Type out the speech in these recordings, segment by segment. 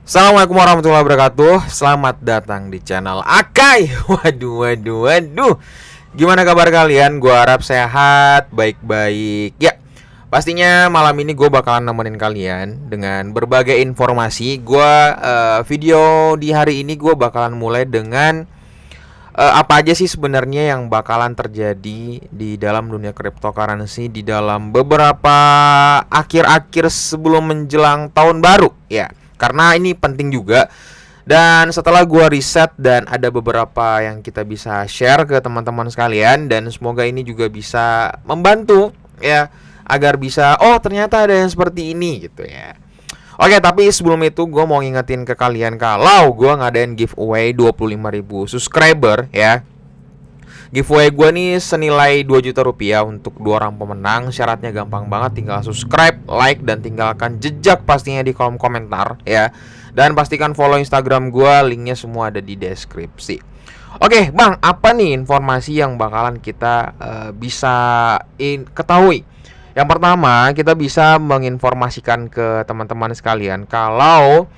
Assalamualaikum warahmatullahi wabarakatuh. Selamat datang di channel Akai. Waduh. Gimana kabar kalian? Gua harap sehat, baik-baik. Ya, pastinya malam ini gue bakalan nemenin kalian dengan berbagai informasi. Video di hari ini gue bakalan mulai dengan apa aja sih sebenarnya yang bakalan terjadi di dalam dunia cryptocurrency di dalam beberapa akhir-akhir sebelum menjelang tahun baru ya. Karena ini penting juga. Dan setelah gua riset dan ada beberapa yang kita bisa share ke teman-teman sekalian, dan semoga ini juga bisa membantu ya agar bisa ternyata ada yang seperti ini gitu ya. Oke, tapi sebelum itu gue mau ngingetin ke kalian kalau gue ngadain giveaway 25.000 subscriber ya. Giveaway gue nih senilai 2 juta rupiah untuk 2 orang pemenang. Syaratnya gampang banget, tinggal subscribe, like, dan tinggalkan jejak pastinya di kolom komentar ya. Dan pastikan follow Instagram gue, linknya semua ada di deskripsi. Oke bang, apa nih informasi yang bakalan kita bisa ketahui? Yang pertama, kita bisa menginformasikan ke teman-teman sekalian kalau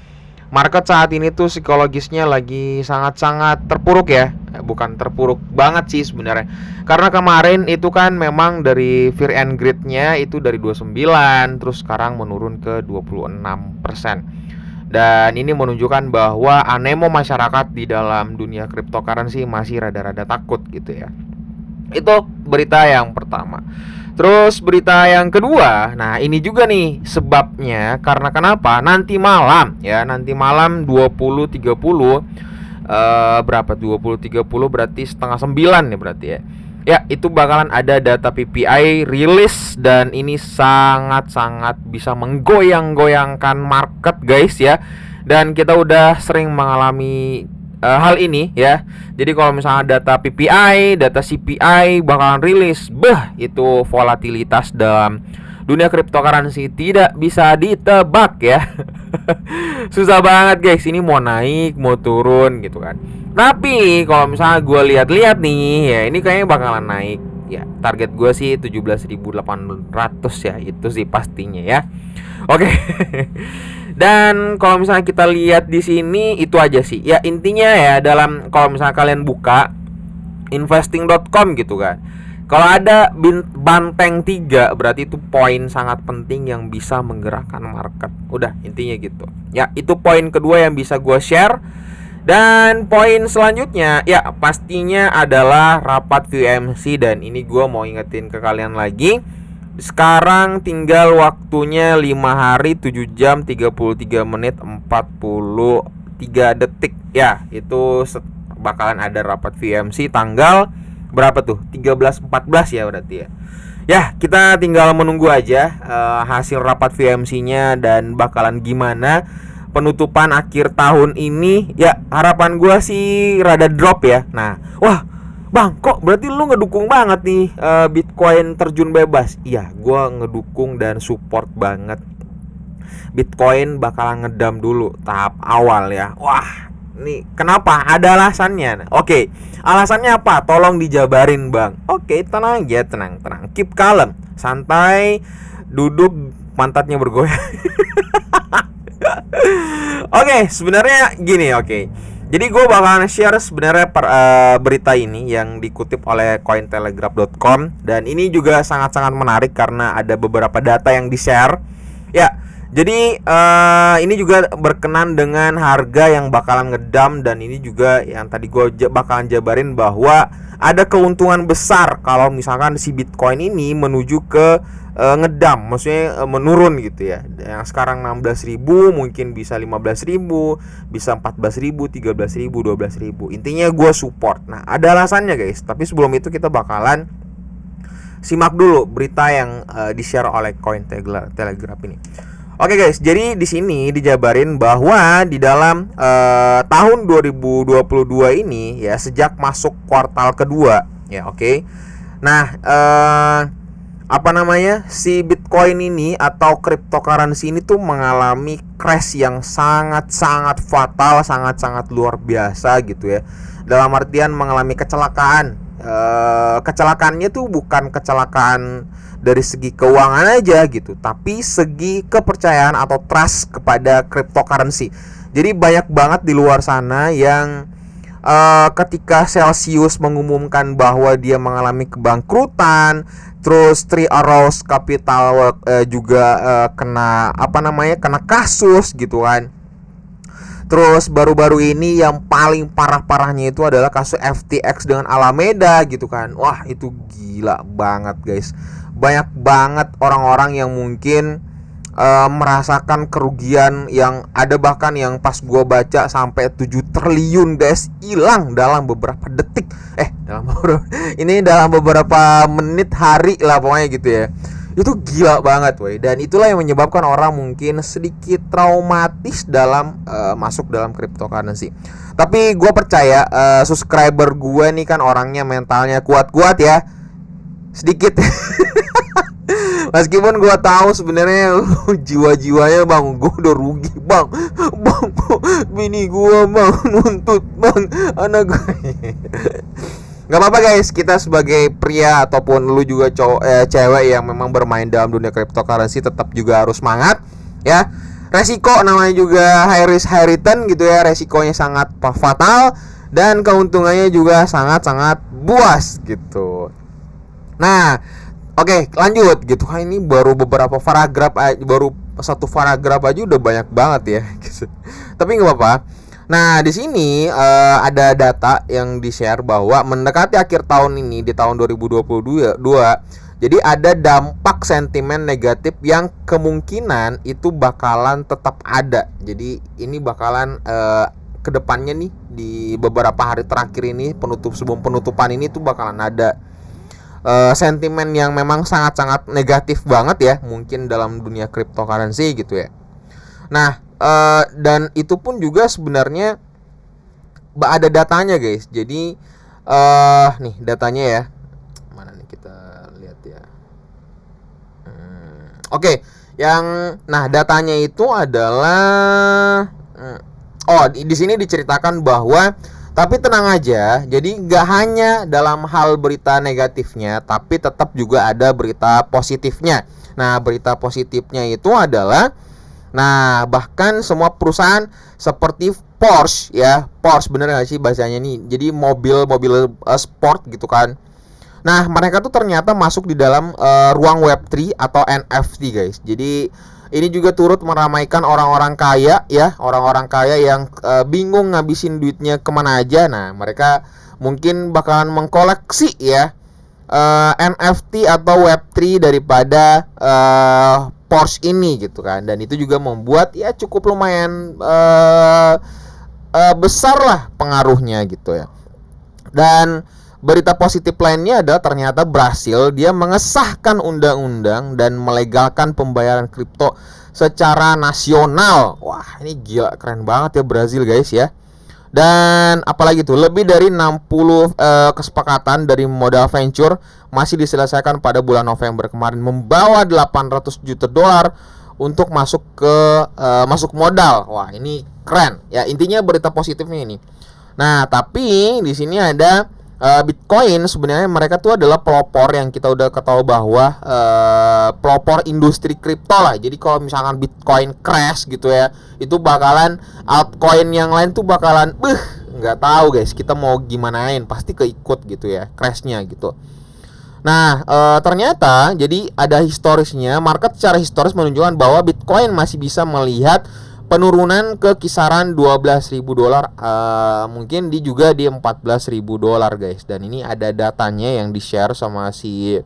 market saat ini tuh psikologisnya lagi sangat-sangat terpuruk ya. Bukan terpuruk banget sih sebenarnya. Karena kemarin itu kan memang dari fear and greed-nya itu dari 29 terus sekarang menurun ke 26%. Dan ini menunjukkan bahwa animo masyarakat di dalam dunia cryptocurrency masih rada-rada takut gitu ya. Itu berita yang pertama. Terus berita yang kedua, nah ini juga nih sebabnya karena kenapa? Nanti malam 20.30 berapa? 20.30 berarti setengah 9 ya berarti ya. Ya, itu bakalan ada data PPI rilis dan ini sangat-sangat bisa menggoyang-goyangkan market guys ya. Dan kita udah sering mengalami hal ini ya. Jadi kalau misalnya data PPI, data CPI bakalan rilis, itu volatilitas dalam dunia cryptocurrency tidak bisa ditebak ya. Susah banget guys, ini mau naik, mau turun gitu kan. Tapi kalau misalnya gue lihat-lihat nih ya, ini kayaknya bakalan naik. Ya, target gue sih 17.800 ya, itu sih pastinya ya. Oke. Dan kalau misalnya kita lihat di sini itu aja sih. Ya intinya ya dalam kalau misalnya kalian buka investing.com gitu kan. Kalau ada banteng 3 berarti itu poin sangat penting yang bisa menggerakkan market. Udah intinya gitu. Ya itu poin kedua yang bisa gue share. Dan poin selanjutnya ya pastinya adalah rapat FOMC. Dan ini gue mau ingetin ke kalian lagi. Sekarang tinggal waktunya 5 hari 7 jam 33 menit 43 detik. Ya itu bakalan ada rapat FOMC tanggal berapa tuh? 13-14 ya berarti ya. Ya kita tinggal menunggu aja hasil rapat FOMC-nya dan bakalan gimana penutupan akhir tahun ini. Ya harapan gua sih rada drop ya. Nah Bang, kok berarti lu ngedukung banget nih Bitcoin terjun bebas? Iya, gue ngedukung dan support banget. Bitcoin bakalan ngedam dulu tahap awal ya. Wah, nih kenapa? Ada alasannya. Oke, alasannya apa? Tolong dijabarin bang. Oke, tenang aja, tenang. Keep calm, santai, duduk, pantatnya bergoyang. Oke, sebenarnya gini, oke. Jadi gue bakalan share sebenarnya berita ini yang dikutip oleh cointelegraph.com. Dan ini juga sangat-sangat menarik karena ada beberapa data yang di-share. Ya, jadi ini juga berkenan dengan harga yang bakalan ngedam. Dan ini juga yang tadi gue bakalan jabarin bahwa ada keuntungan besar kalau misalkan si Bitcoin ini menuju ke ngedam, maksudnya menurun gitu ya. Yang sekarang 16.000 mungkin bisa 15.000, bisa 14.000, 13.000, 12.000. Intinya gue support. Nah, ada alasannya guys. Tapi sebelum itu kita bakalan simak dulu berita yang di-share oleh Cointelegraph ini. Oke guys, jadi di sini dijabarin bahwa di dalam tahun 2022 ini ya sejak masuk kuartal kedua ya, oke. Nah, si Bitcoin ini atau cryptocurrency ini tuh mengalami crash yang sangat-sangat fatal, sangat-sangat luar biasa gitu ya. Dalam artian mengalami kecelakaan. Kecelakaannya tuh bukan kecelakaan dari segi keuangan aja gitu, tapi segi kepercayaan atau trust kepada cryptocurrency. Jadi banyak banget di luar sana yang ketika Celsius mengumumkan bahwa dia mengalami kebangkrutan, terus Three Arrows Capital juga kena kena kasus gitu kan. Terus baru-baru ini yang paling parah-parahnya itu adalah kasus FTX dengan Alameda gitu kan. Wah, itu gila banget guys. Banyak banget orang-orang yang mungkin merasakan kerugian yang ada, bahkan yang pas gua baca sampai 7 triliun guys hilang dalam beberapa detik. Dalam beberapa menit, hari lah pokoknya gitu ya. Itu gila banget woy. Dan itulah yang menyebabkan orang mungkin sedikit traumatis dalam masuk dalam cryptocurrency. Tapi gue percaya subscriber gue nih kan orangnya mentalnya kuat-kuat ya. Sedikit meskipun gue tahu sebenarnya jiwa-jiwanya bang, gue udah rugi bang, bini gue bang nuntut bang anak gue. Gak apa-apa guys, kita sebagai pria ataupun lu juga cewek yang memang bermain dalam dunia cryptocurrency tetap juga harus semangat ya. Resiko namanya juga high risk high return gitu ya, resikonya sangat fatal dan keuntungannya juga sangat-sangat buas gitu. Nah, oke, lanjut gitu. Ini baru beberapa paragraf, baru satu paragraf aja udah banyak banget ya gitu. Tapi nggak apa-apa. Nah, di sini ada data yang di-share bahwa mendekati akhir tahun ini, di tahun 2022, jadi ada dampak sentimen negatif yang kemungkinan itu bakalan tetap ada. Jadi ini bakalan kedepannya nih di beberapa hari terakhir ini, sebelum penutupan ini tuh bakalan ada sentimen yang memang sangat-sangat negatif banget ya, mungkin dalam dunia cryptocurrency gitu ya. Nah, dan itu pun juga sebenarnya ada datanya guys. Jadi nih datanya ya. Mana nih kita lihat ya. Oke, datanya itu adalah di sini diceritakan bahwa tapi tenang aja, jadi nggak hanya dalam hal berita negatifnya, tapi tetap juga ada berita positifnya. Nah, berita positifnya itu adalah, bahkan semua perusahaan seperti Porsche ya, Porsche bener nggak sih bahasanya nih? Jadi mobil sport gitu kan. Nah, mereka tuh ternyata masuk di dalam ruang Web3 atau NFT guys. Jadi ini juga turut meramaikan orang-orang kaya ya, orang-orang kaya yang bingung ngabisin duitnya kemana aja. Nah, mereka mungkin bakalan mengkoleksi ya NFT atau Web3 daripada Porsche ini gitu kan. Dan itu juga membuat ya cukup lumayan besar lah pengaruhnya gitu ya. Dan berita positif lainnya adalah ternyata Brasil dia mengesahkan undang-undang dan melegalkan pembayaran kripto secara nasional. Wah, ini gila, keren banget ya Brasil guys ya. Dan apalagi tuh, lebih dari 60 kesepakatan dari modal venture masih diselesaikan pada bulan November kemarin, membawa 800 juta dolar untuk masuk modal. Wah, ini keren ya, intinya berita positifnya ini. Nah, tapi di sini ada Bitcoin. Sebenarnya mereka tuh adalah pelopor yang kita udah ketahui bahwa pelopor industri kripto lah. Jadi kalau misalkan Bitcoin crash gitu ya, itu bakalan altcoin yang lain tuh bakalan nggak tahu guys, kita mau gimanain pasti keikut gitu ya crashnya gitu. Nah, ternyata jadi ada historisnya, market secara historis menunjukkan bahwa Bitcoin masih bisa melihat penurunan ke kisaran 12.000 dolar, mungkin juga di 14.000 dolar guys. Dan ini ada datanya yang di-share sama si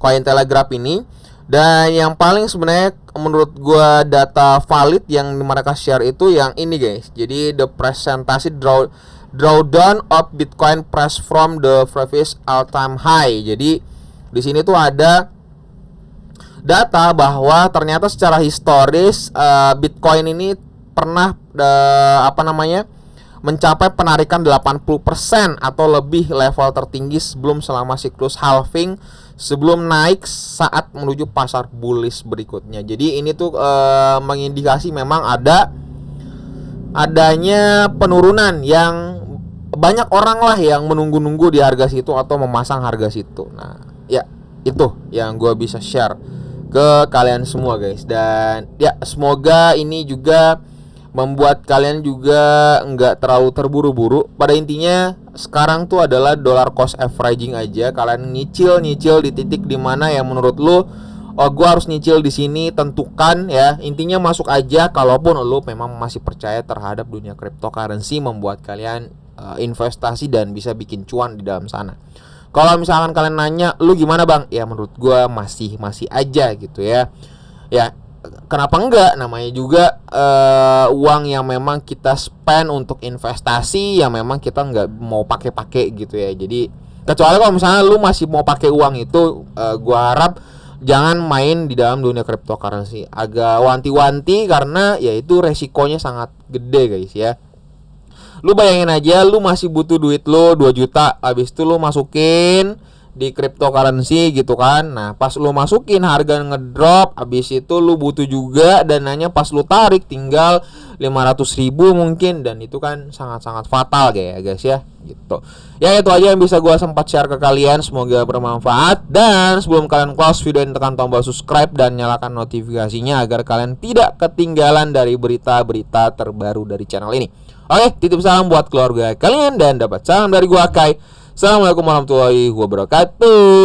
Cointelegraph ini. Dan yang paling sebenarnya menurut gua data valid yang mereka share itu yang ini guys. Jadi the presentasi drawdown of Bitcoin price from the previous all-time high. Jadi di sini tuh ada data bahwa ternyata secara historis Bitcoin ini pernah mencapai penarikan 80% atau lebih level tertinggi selama siklus halving, sebelum naik saat menuju pasar bullish berikutnya. Jadi ini tuh mengindikasi memang adanya penurunan yang banyak orang lah yang menunggu-nunggu di harga situ atau memasang harga situ. Nah, ya itu yang gue bisa share ke kalian semua guys. Dan ya semoga ini juga membuat kalian juga nggak terlalu terburu-buru. Pada intinya sekarang tuh adalah dollar cost averaging aja. Kalian nyicil di titik dimana yang menurut lu, oh gue harus nyicil di sini, tentukan ya. Intinya masuk aja kalaupun lu memang masih percaya terhadap dunia cryptocurrency, membuat kalian investasi dan bisa bikin cuan di dalam sana. Kalau misalkan kalian nanya, lu gimana bang? Ya menurut gue masih aja gitu ya. Ya kenapa enggak, namanya juga uang yang memang kita spend untuk investasi yang memang kita nggak mau pakai gitu ya. Jadi kecuali kalau misalnya lu masih mau pakai uang itu, gua harap jangan main di dalam dunia cryptocurrency. Agak wanti-wanti karena ya itu resikonya sangat gede guys ya. Lu bayangin aja, lu masih butuh duit lu 2 juta, habis itu lu masukin di cryptocurrency gitu kan. Nah pas lu masukin harga ngedrop, habis itu lu butuh juga dananya, pas lu tarik tinggal 500.000 mungkin, dan itu kan sangat-sangat fatal ya guys ya gitu. Ya itu aja yang bisa gua sempat share ke kalian, semoga bermanfaat. Dan sebelum kalian close video ini, tekan tombol subscribe dan nyalakan notifikasinya agar kalian tidak ketinggalan dari berita-berita terbaru dari channel ini. Oke, titip salam buat keluarga kalian dan dapat salam dari gua Akai. Assalamualaikum warahmatullahi wabarakatuh.